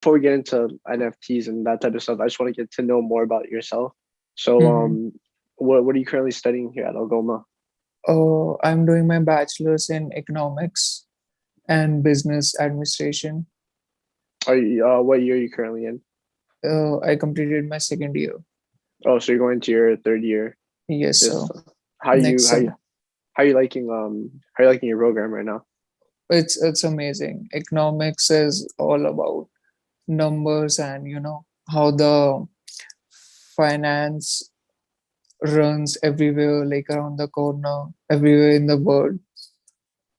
before we get into NFTs and that type of stuff, I just want to get to know more about yourself. So, Mm-hmm. what are you currently studying here at Algoma? I'm doing my bachelor's in economics and business administration. Are you, what year are you currently in? I completed my second year. Oh, so you're going to your third year. Yes, This, so how next you how you sem. how you liking how you liking your program right now? It's amazing. Economics is all about numbers and how the finance runs everywhere, like around the corner, everywhere in the world.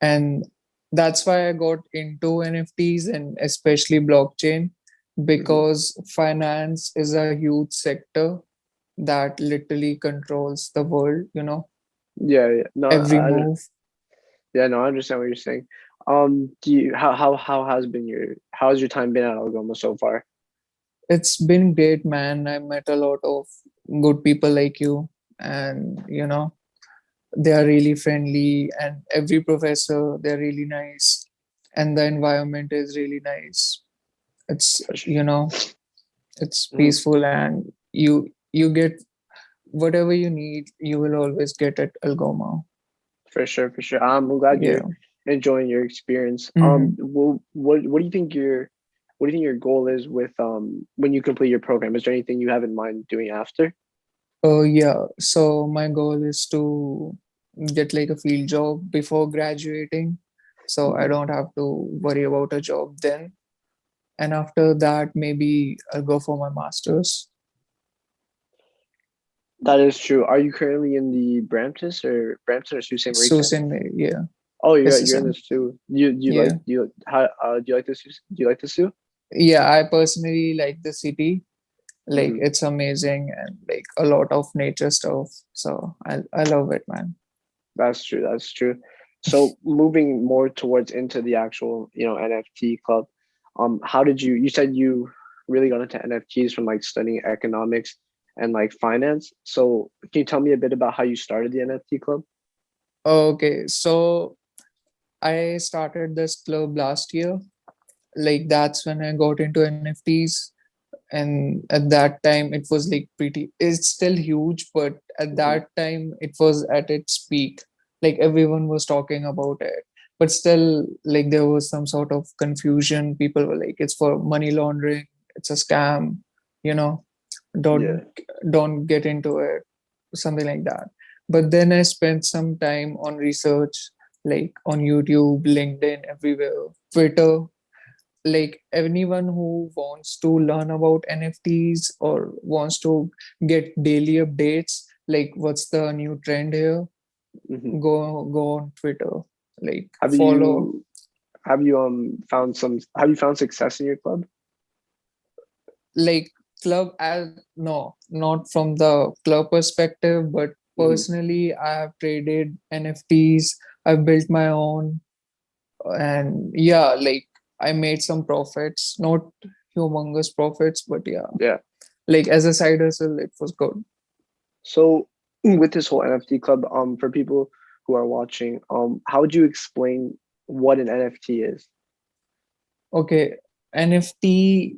And that's why I got into NFTs and especially blockchain, Hmm. because finance is a huge sector that literally controls the world, Yeah, yeah. No, every move. yeah, no, I understand what you're saying. Do you how has been how has your time been at Algoma so far? It's been great, man. I met a lot of good people like you, and they are really friendly, and every professor, they're really nice, and the environment is really nice. It's For sure. it's Mhm. peaceful, and you get whatever you need, you will always get at Algoma. For sure, for sure. I'm glad Yeah. you're enjoying your experience. Hmm. What do you think what do you think your goal is with when you complete your program? Is there anything you have in mind doing after? Oh yeah. So my goal is to get like a field job before graduating, so I Mhm. don't have to worry about a job then. And after that, maybe I'll go for my master's. That is true. Are you currently in the Brampton or Sault Ste. So Marita? same, yeah, Oh, you're in SSM. this too. You like Yeah. how do you like this? Do you like this too? Yeah, I personally like the city. Like Hmm. it's amazing and like a lot of nature stuff. So I love it, man. That's true. That's true. So moving more towards into the actual, NFT club, how did you said you really got into NFTs from like studying economics and like finance. So can you tell me a bit about how you started the NFT club? Okay, so I started this club last year. Like that's when I got into NFTs. And at that time it was like pretty, it's still huge, but at Hmm. that time it was at its peak. Like everyone was talking about it, but still like there was some sort of confusion. People were like, it's for money laundering, it's a scam, you know don't Yeah. don't get into it, something like that. But then I spent some time on research, like on YouTube, LinkedIn, everywhere, Twitter. Like anyone who wants to learn about NFTs or wants to get daily updates, like what's the new trend here, Hmm. go on Twitter, like Have follow. you have you found success in your club? Like club, as no, not from the club perspective, but Hmm. personally I have traded NFTs, I've built my own, and yeah, like I made some profits, not humongous profits, but yeah, Yeah. like as a side hustle it was good. So with this whole NFT club, for people who are watching, how would you explain what an NFT is? Okay, NFT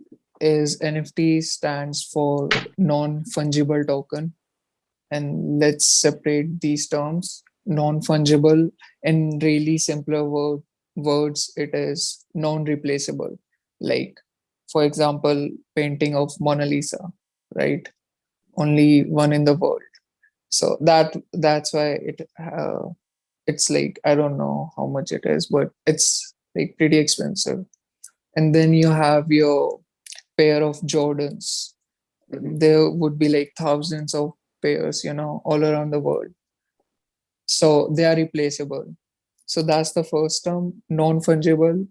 stands for non-fungible token, and let's separate these terms. Non-fungible, in really simpler words, it is non-replaceable. Like, for example, painting of Mona Lisa, right? Only one in the world. So that's why it's like, I don't know how much it is, but it's like pretty expensive. And then you have your pair of Jordans. Hmm. There would be like thousands of pairs, all around the world. So they are replaceable. So that's the first term, non-fungible.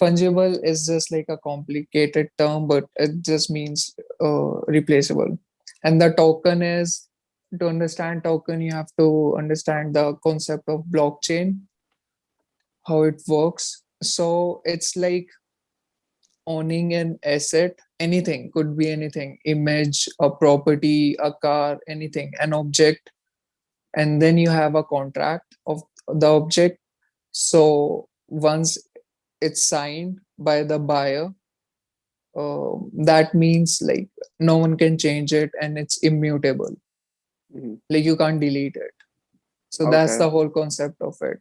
Fungible is just like a complicated term, but it just means replaceable. And the token is, to understand token, you have to understand the concept of blockchain, how it works. So it's like owning an asset, anything, could be anything, image, a property, a car, anything, an object. And then you have a contract of the object. So once it's signed by the buyer, that means like no one can change it and it's immutable. Hmm. Like you can't delete it. So that's Okay. the whole concept of it,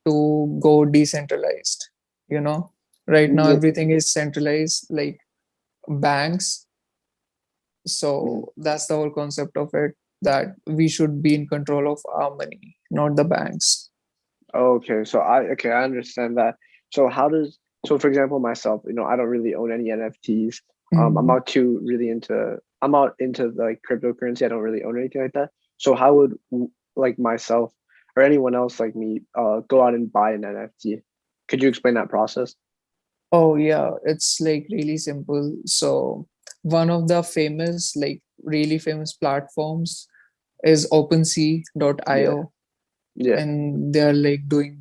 to go decentralized. You know, right now Yeah. everything is centralized, like banks. Mhm. So that's the whole concept of it, that we should be in control of our money, not the banks. Okay, so I understand that. So how does so for example myself, I don't really own any NFTs. I'm Mhm. not too really into I'm out into like cryptocurrency. I don't really own anything like that. So how would like myself or anyone else like me go out and buy an NFT? Could you explain that process? Oh yeah, it's like really simple. So one of the famous, like really famous platforms is Yeah. OpenSea.io, Yeah. and they're like doing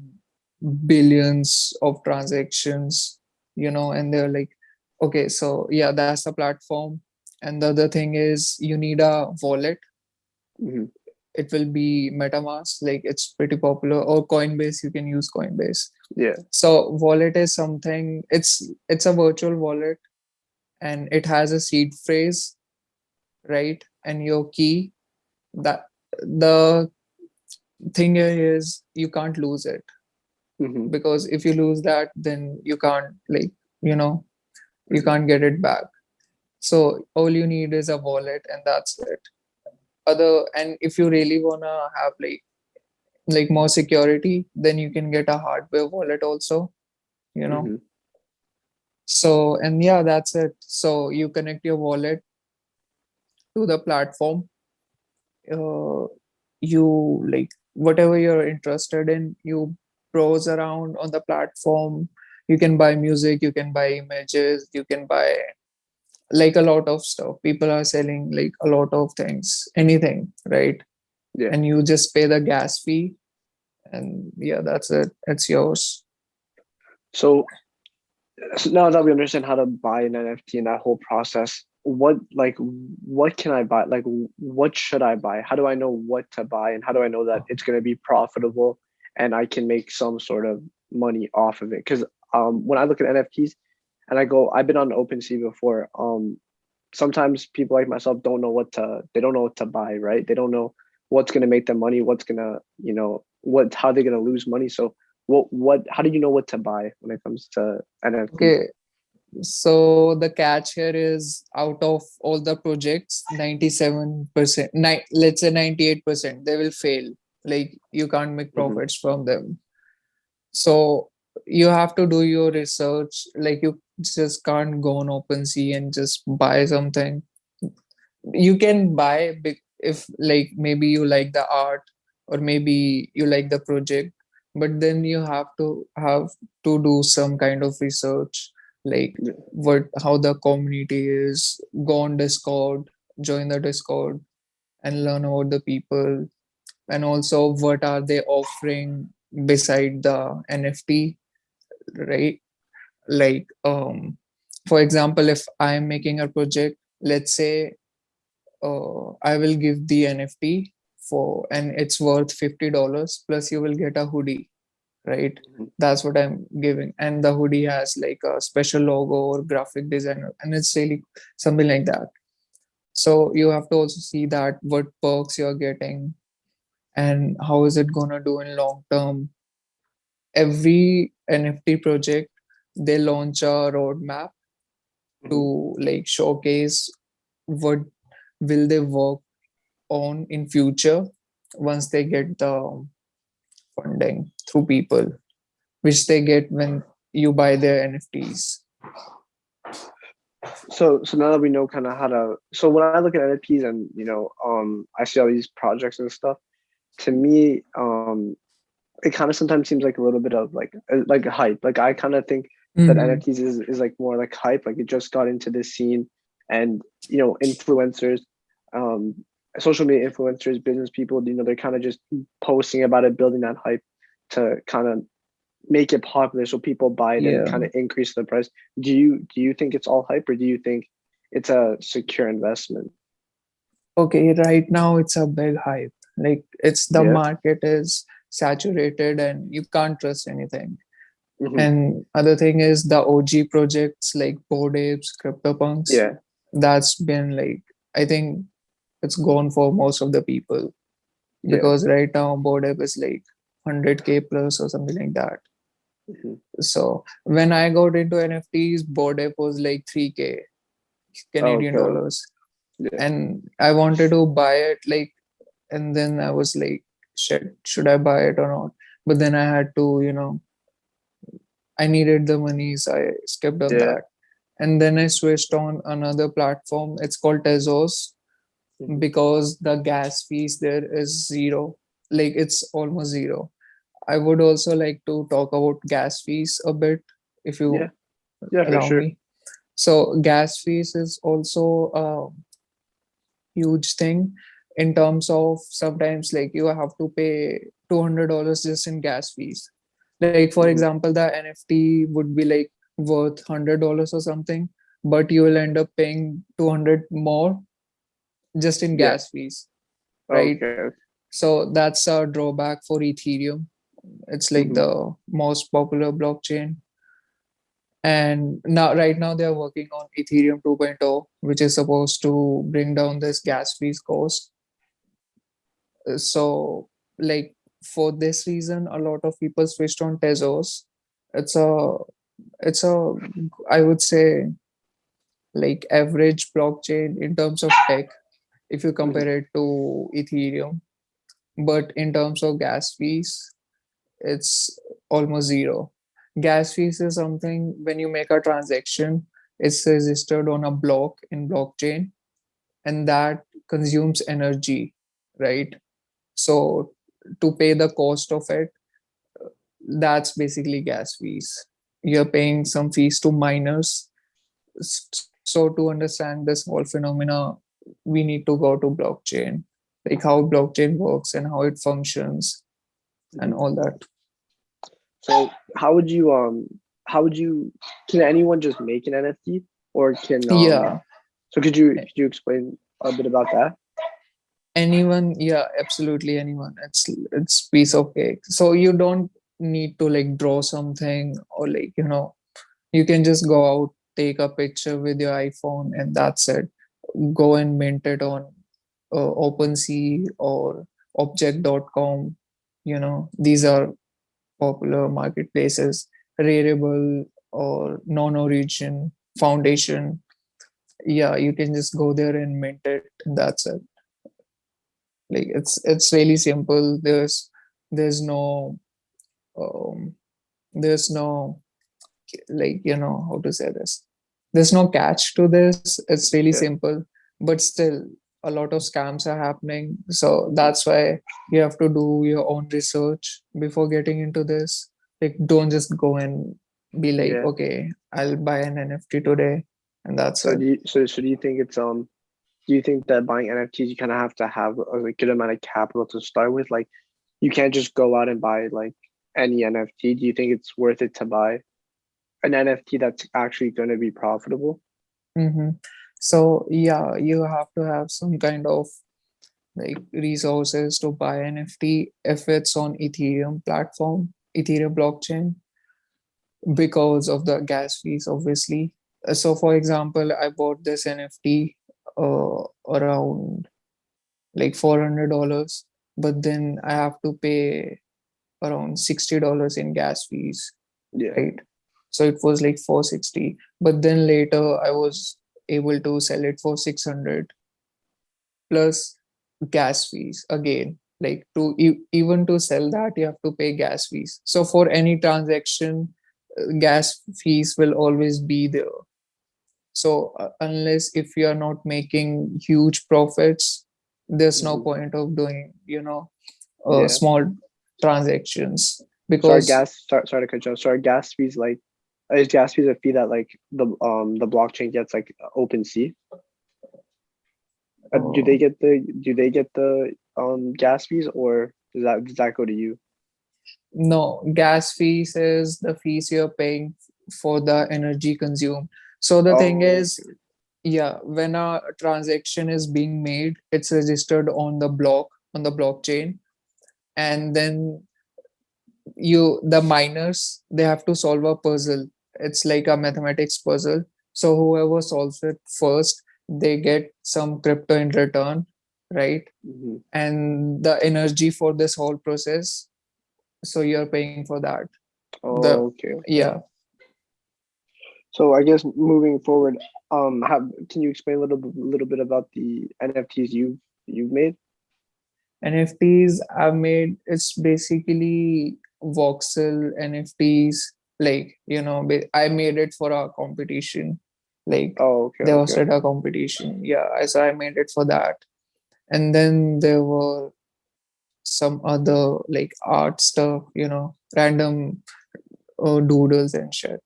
billions of transactions, and they're like, okay, so yeah, that's the platform. And the other thing is you need a wallet. Hmm. It will be MetaMask, like it's pretty popular, or Coinbase, you can use Coinbase. Yeah. So wallet is something, it's a virtual wallet, and it has a seed phrase, right? And your key. That the thing here is you can't lose it, Hmm. because if you lose that, then you can't, like, you know you Hmm. can't get it back. So all you need is a wallet, and that's it. Other And if you really wanna have like more security, then you can get a hardware wallet also, you know Hmm. so, and yeah, that's it. So you connect your wallet to the platform. uh, you, like, whatever you're interested in, you browse around on the platform. You can buy music, you can buy images, you can buy like a lot of stuff. People are selling like a lot of things, anything, right? Yeah. And you just pay the gas fee, and yeah, that's it, it's yours. So So now that we understand how to buy an NFT and that whole process, what can I buy? Like what should I buy? How do I know what to buy and how do I know that it's going to be profitable and I can make some sort of money off of it? Because when I look at NFTs and I've been on OpenSea before. Sometimes people like myself they don't know what to buy, right? They don't know what's going to make them money, what's going to, how they're going to lose money. So how do you know what to buy when it comes to NFTs? Okay, so the catch here is, out of all the projects, 97%, let's say 98%, they will fail. Like you can't make Hmm. profits from them. So you have to do your research. Like you just can't go on OpenSea and just buy something. You can buy big if, like, maybe you like the art, or maybe you like the project, but then you have to do some kind of research, like what how the community is. Go on Discord, join the Discord, and learn about the people, and also what are they offering beside the NFT, right? Like, for example, if I'm making a project, let's say, I will give the NFT and it's worth $50, plus you will get a hoodie, right? Hmm. That's what I'm giving. And the hoodie has like a special logo or graphic designer, and it's really something like that. So you have to also see that what perks you're getting, and how is it gonna do in long term. Every NFT project, they launch a roadmap Hmm. to like showcase what will they work on in future once they get the funding through people, which they get when you buy their NFTs. So now that we know kind of so when I look at NFTs and I see all these projects and stuff, to me, it kind of sometimes seems like a little bit of like a hype. Like I kind of think that Mm-hmm. NFTs is like more like hype. Like it just got into this scene, and influencers, um, social media influencers, business people, they're kind of just posting about it, building that hype to kind of make it popular so people buy it and Yeah. kind of increase the price. Do you think it's all hype or do you think it's a secure investment? Okay, right now it's a big hype. Like, it's the Yeah. market is saturated and you can't trust anything. Hmm. And other thing is the OG projects like Bored Apes, CryptoPunks. Yeah. That's been like, I think it's gone for most of the people, Yeah. because right now Bored Ape is like 100K plus or something like that. Hmm. So when I got into NFTs, Bored Ape was like 3K Canadian Okay. dollars. Yeah. And I wanted to buy it, like, and then I was like, shit, should I buy it or not? But then I had to, I needed the money, so I skipped on Yeah. that. And then I switched on another platform. It's called Tezos, Hmm. because the gas fees there is zero. Like, it's almost zero. I would also like to talk about gas fees a bit, if Yeah. you Yeah, for allow sure. me. So gas fees is also a huge thing, in terms of sometimes like you have to pay $200 just in gas fees. Like for Hmm. example, the NFT would be like worth $100 or something, but you will end up paying 200 more just in Yeah. gas fees, right? Okay. So that's a drawback for Ethereum. It's like Hmm. the most popular blockchain. And now, right now, they are working on Ethereum 2.0, which is supposed to bring down this gas fees cost. So, like, for this reason, a lot of people switched on Tezos. It's a, it's a, I would say, like average blockchain in terms of tech, if you Hmm. compare it to Ethereum. But in terms of gas fees, it's almost zero. Gas fees is something when you make a transaction, it's registered on a block in blockchain, and that consumes energy, right? So to pay the cost of it, that's basically gas fees. You're paying some fees to miners. So to understand this whole phenomena, we need to go to blockchain, like how blockchain works and how it functions and Hmm. all that. So how would you can anyone just make an NFT or can Yeah, so could you explain a bit about that? anyone, yeah, absolutely anyone. It's piece of cake. So you don't need to like draw something, or like, you can just go out, take a picture with your iPhone, and that's it. Go and mint it on OpenSea or object.com. These are popular marketplaces. Rarible or non-origin foundation. Yeah, you can just go there and mint it, and that's it. Like, it's really simple. There's no um there's no, like, how to say this, there's no catch to this. It's really Yeah. simple, but still a lot of scams are happening. So that's why you have to do your own research before getting into this. Like, don't just go and be like, Yeah. okay, I'll buy an NFT today, and that's So it. do you think it's do you think that buying NFTs you kind of have to have a good amount of capital to start with? Like you can't just go out and buy like any NFT. Do you think it's worth it to buy an NFT that's actually going to be profitable? Hmm. So yeah, you have to have some kind of like resources to buy NFT if it's on Ethereum platform, Ethereum blockchain, because of the gas fees, obviously. So, for example, I bought this NFT around like $400, but then I have to pay around $60 in gas fees, Yeah. right? So it was like 460, but then later I was able to sell it for 600 plus gas fees again. Like, to even to sell that, you have to pay gas fees. So for any transaction, gas fees will always be there. So unless if you are not making huge profits, there's no Hmm. point of doing, Yeah. small transactions, Sorry, because sorry to cut you off. Sorry, gas fees like is gas fees a fee that like the blockchain gets like open sea? Do uh, they get the gas fees or does that go to you? no, gas fees is the fees you're paying for the energy consumed. So the thing Oh, is, yeah, when a transaction is being made, it's registered on the blockchain, and then the miners, they have to solve a puzzle. It's like a mathematics puzzle. So whoever solves it first, they get some crypto in return, right? Hmm. And the energy for this whole process, so you're paying for that. The Oh, okay, okay. Yeah. So I guess moving forward, can you explain little bit about the NFTs you've made? NFTs I've made, it's basically voxel NFTs. Like, I made it for a competition. Like, Oh, okay, they okay. hosted a competition. Yeah, so I made it for that. And then there were some other like art stuff, random doodles and shit.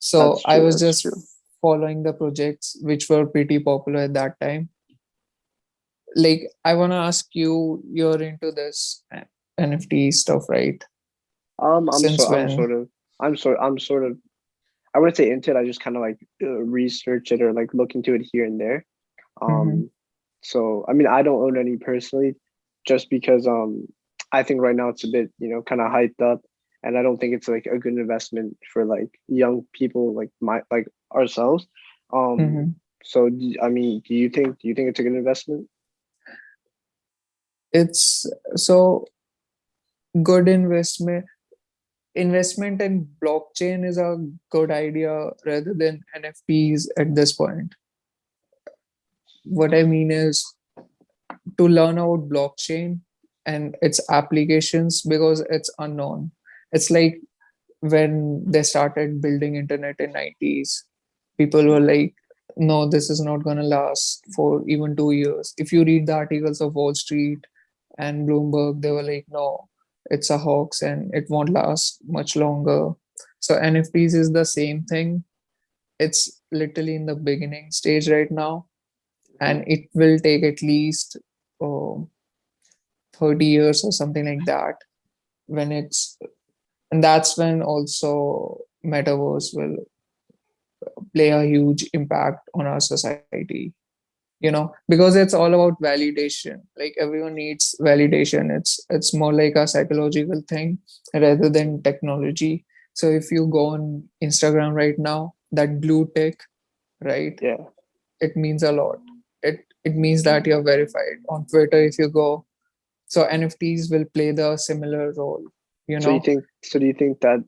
So That's I true. was That's just true. following the projects which were pretty popular at that time. Like, I want to ask you, you're into this NFT stuff, right? Since I'm when? sort of, I'm sort of. I wouldn't say into it. I just kind of like research it or like look into it here and there. Hmm. Um, so I mean, I don't own any personally, just because I think right now it's a bit kind of hyped up, and I don't think it's like a good investment for like young people like like ourselves. Um, Hmm. so I mean, do you think it's a good investment? It's so good investment in blockchain is a good idea rather than NFTs at this point. What I mean is to learn about blockchain and its applications because it's unknown. It's like when they started building internet in 90s, people were like, no, this is not going to last for even 2 years. If you read the articles of Wall Street and Bloomberg, they were like, no, it's a hoax and it won't last much longer. So NFTs is the same thing. It's literally in the beginning stage right now, Mhm. and it will take at least uh, 30 years or something like that when it's and that's when also metaverse will play a huge impact on our society, because it's all about validation. Like, everyone needs validation. It's more like a psychological thing rather than technology. So if you go on Instagram right now, that blue tick, right, Yeah. it means a lot. It means that you're verified. On Twitter, if you go, so NFTs will play the similar role, you So you know think so do you think that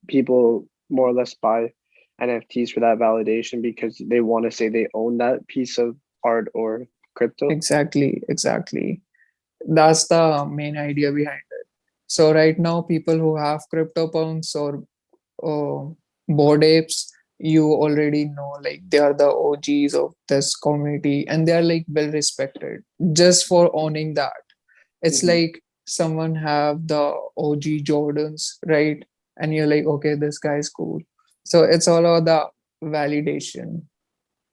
people more or less buy NFTs for that validation because they want to say they own that piece of art or crypto? exactly. That's the main idea behind it. So right now, people who have CryptoPunks or Bored Apes, you already know, like, they are the OGs of this community, and they are like well respected just for owning that. It's Hmm. like someone have the OG Jordans, right? And you're like, okay, this guy's cool. So it's all about the validation.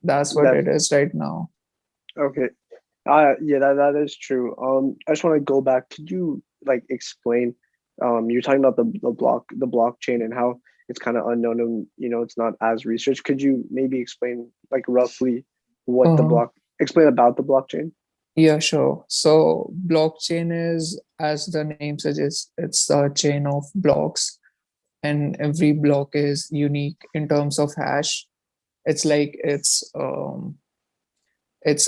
That's what That's it is right now. okay. Yeah, that is true. I just want to go back. Could you like explain? You're talking about the blockchain and how it's kind of unknown and it's not as researched. Could you maybe explain like roughly what Uh, explain about the blockchain? yeah, sure. So blockchain is, as the name suggests, it's a chain of blocks, and every block is unique in terms of hash. It's like its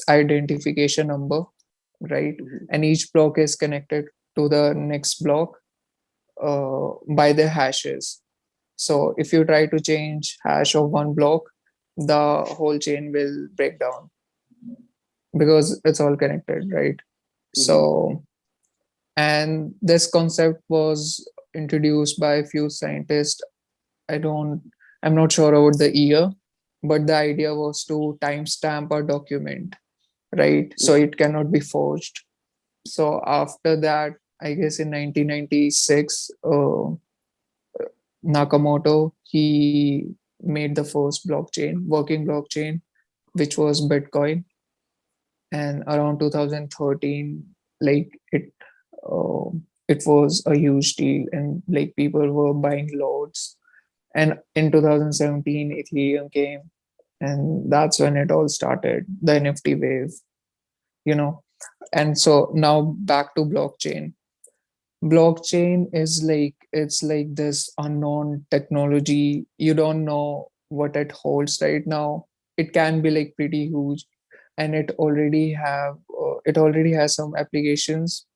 identification number, right? Hmm. And each block is connected to the next block by the hashes. So if you try to change hash of one block, the whole chain will break down because it's all connected, right? Hmm. So, and this concept was introduced by a few scientists. I don't, I'm not sure about the year, but the idea was to timestamp a document, right? So Hmm. it cannot be forged. So after that, I guess in 1996, Nakamoto, he made the first blockchain, working blockchain, which was Bitcoin. And around 2013, like it was a huge deal, and like people were buying loads. And in 2017, Ethereum came, and that's when it all started, the NFT wave, you know. And so now back to blockchain. Blockchain is like, it's like this unknown technology. You don't know what it holds right now. It can be like pretty huge, and it already has some applications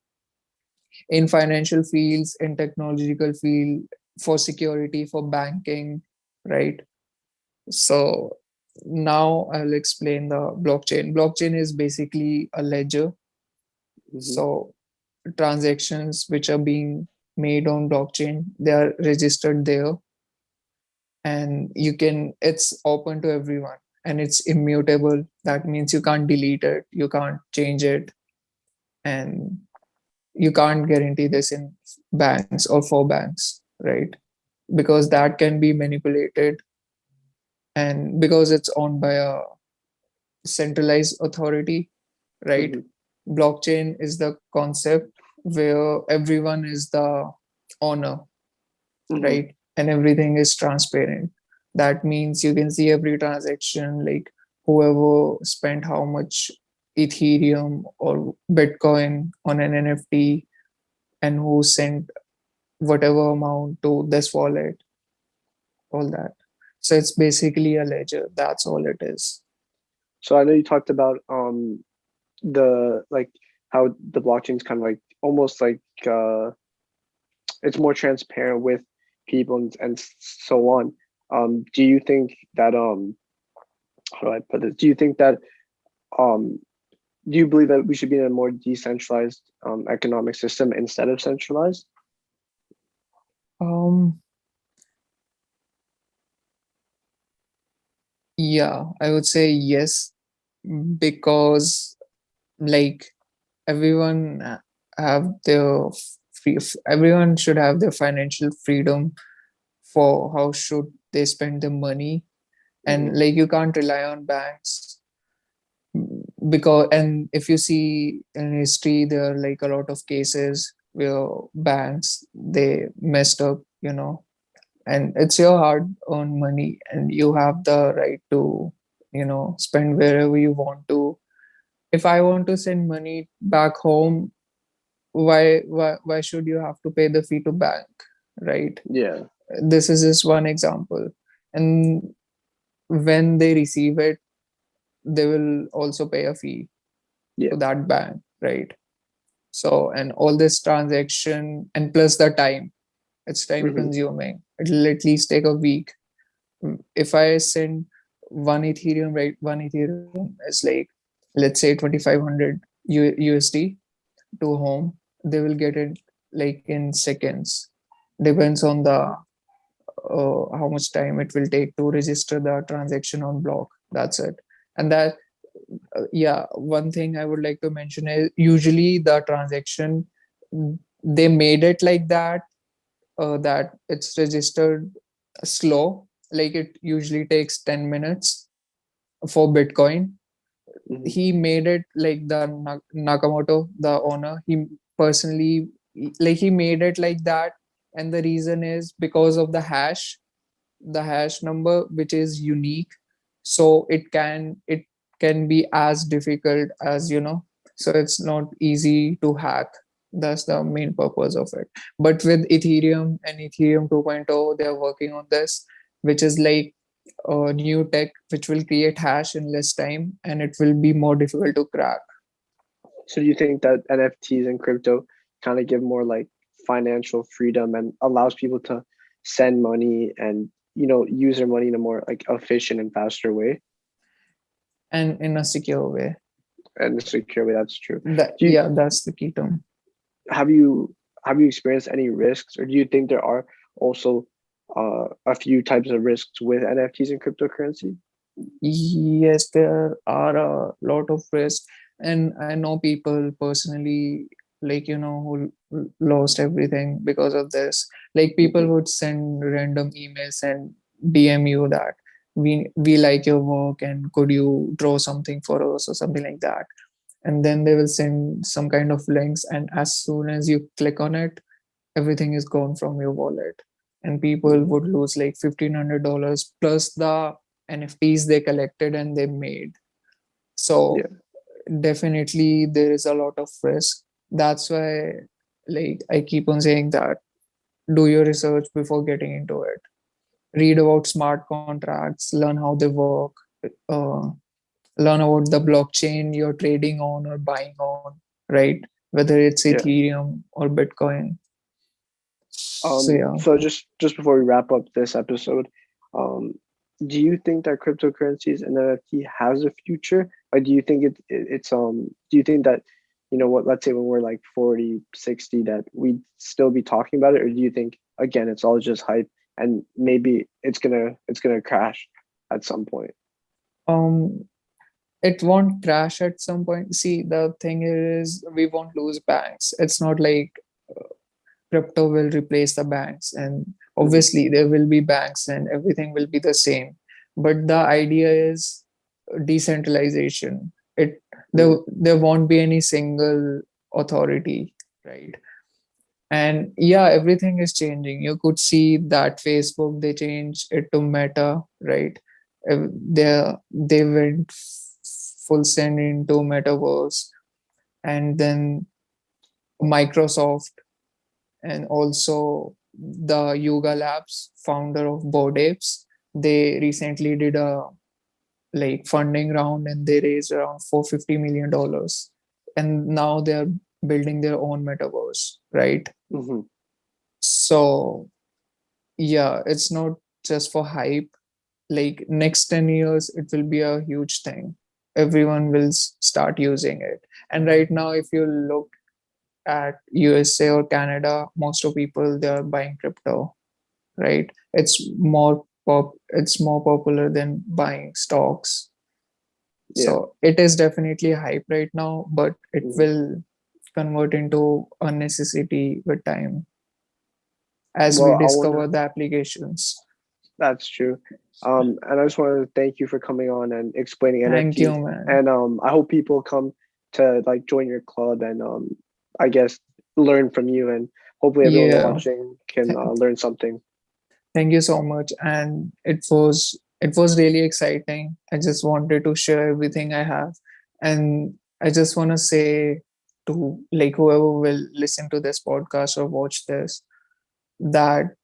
in financial fields, in technological field, for security, for banking, right? So now I'll explain the blockchain. Blockchain is basically a ledger. Mm-hmm. So transactions which are being made on blockchain, they are registered there, and it's open to everyone, and it's immutable. That means you can't delete it, you can't change it, and you can't guarantee this in banks or for banks, right? Because that can be manipulated, and because it's owned by a centralized authority, right? Mm-hmm. Blockchain is the concept where everyone is the owner, Mm-hmm. right? And everything is transparent. That means you can see every transaction, like whoever spent how much Ethereum or Bitcoin on an NFT, and who sent whatever amount to this wallet, all that. So it's basically a ledger. That's all it is. So I know you talked about the like how the blockchain is kind of like almost like it's more transparent with people and so on. Do you think that how do I put this? Do you think that um do you believe that we should be in a more decentralized economic system instead of centralized? Um, yeah, I would say yes, because like everyone have their everyone should have their financial freedom for how should they spend their money, Mm-hmm. and like you can't rely on banks, because, and if you see in history, there are like a lot of cases where banks, they messed up, and it's your hard earned money, and you have the right to, spend wherever you want to. If I want to send money back home, why should you have to pay the fee to bank, right? Yeah. This is just one example. And when they receive it, they will also pay a fee Yeah. to that bank, right? So, and all this transaction, and plus the time, it's time Mm-hmm. consuming. It'll at least take a week. If I send one Ethereum, right? One Ethereum is like, let's say 2,500 USD to home. They will get it like in seconds. Depends on the how much time it will take to register the transaction on block. That's it. And that, yeah, one thing I would like to mention is usually the transaction, they made it like that, that it's registered slow. Like it usually takes 10 minutes for Bitcoin. Mm-hmm. He made it like the Nakamoto, the owner, he personally, like he made it like that. And the reason is because of the hash number, which is unique. So it can be as difficult as, so it's not easy to hack. That's the main purpose of it. But with Ethereum and Ethereum 2.0, they're working on this, which is like a new tech which will create hash in less time, and it will be more difficult to crack. So do you think that NFTs and crypto kind of give more like financial freedom and allows people to send money and use their money in a more like efficient and faster way And in a secure way. and secure way? That's true. That, Do you yeah, that's the key term. have you have you experienced any risks, or do you think there are also a few types of risks with NFTs and cryptocurrency? Yes, there are a lot of risks, and I know people personally, like, who lost everything because of this. Like people Hmm. would send random emails and DM you that we like your work, and could you draw something for us or something like that. And then they will send some kind of links, and as soon as you click on it, everything is gone from your wallet, and people Hmm. would lose like $1,500 plus the NFTs they collected and they made. So Yeah. definitely there is a lot of risk. That's why Like I keep on saying that do your research before getting into it. Read about smart contracts, learn how they work, uh, learn about the blockchain you're trading on or buying on, right? Whether it's Yeah. Ethereum or Bitcoin. So yeah. So just before we wrap up this episode, um, do you think that cryptocurrencies and NFT has a future? Or do you think do you think that, you know what, let's say when we're like 40, 60, that we'd still be talking about it? Or do you think again it's all just hype and maybe it's gonna crash at some point? Um it won't crash at some point. See, the thing is we won't lose banks. It's not like crypto will replace the banks, and Hmm. obviously there will be banks and everything will be the same, but the idea is decentralization. It there won't be any single authority, right? And yeah, everything is changing. You could see that Facebook, they changed it to Meta, right? They went full send into metaverse, and then Microsoft, and also the Yoga Labs, founder of Bored Apes. They recently did a like funding round and they raised around $450 million, and now they're building their own metaverse, right? Hmm. So yeah, it's not just for hype. Like next 10 years it will be a huge thing. Everyone will start using it. And right now if you look at USA or Canada, most of people they are buying crypto, right? It's more popular than buying stocks. Yeah. So it is definitely hype right now, but it Hmm. will convert into a necessity with time as we Well, I want discover to. the applications. That's true. And I just wanted to thank you for coming on and explaining Thank you, NFTs. man. And I hope people come to like join your club and I guess learn from you. And hopefully everyone Yeah. watching can Th- learn something. Thank you so much. And it was really exciting. I just wanted to share everything I have. And I just want to say to like whoever will listen to this podcast or watch this, that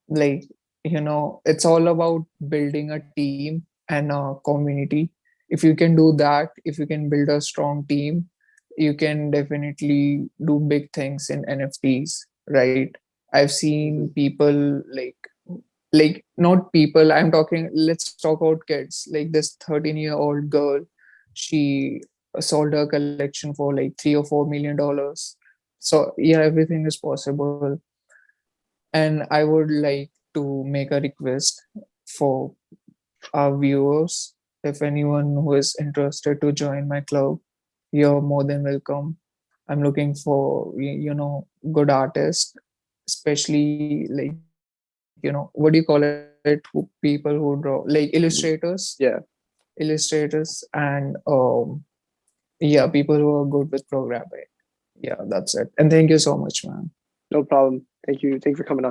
like it's all about building a team and a community. If you can do that, if you can build a strong team, you can definitely do big things in NFTs, right? I've seen Hmm. people like not people, I'm talking, let's talk about kids. Like this 13-year-old girl, she sold her collection for like 3 or 4 million dollars. So yeah, everything is possible. And I would like to make a request for our viewers. If anyone who is interested to join my club, you're more than welcome. I'm looking for good artists, especially like what do you call it? People who draw, like Yeah, illustrators, and yeah, people who are good with programming. Yeah, that's it. And thank you so much, man. no problem. Thank you. Thank you for coming on.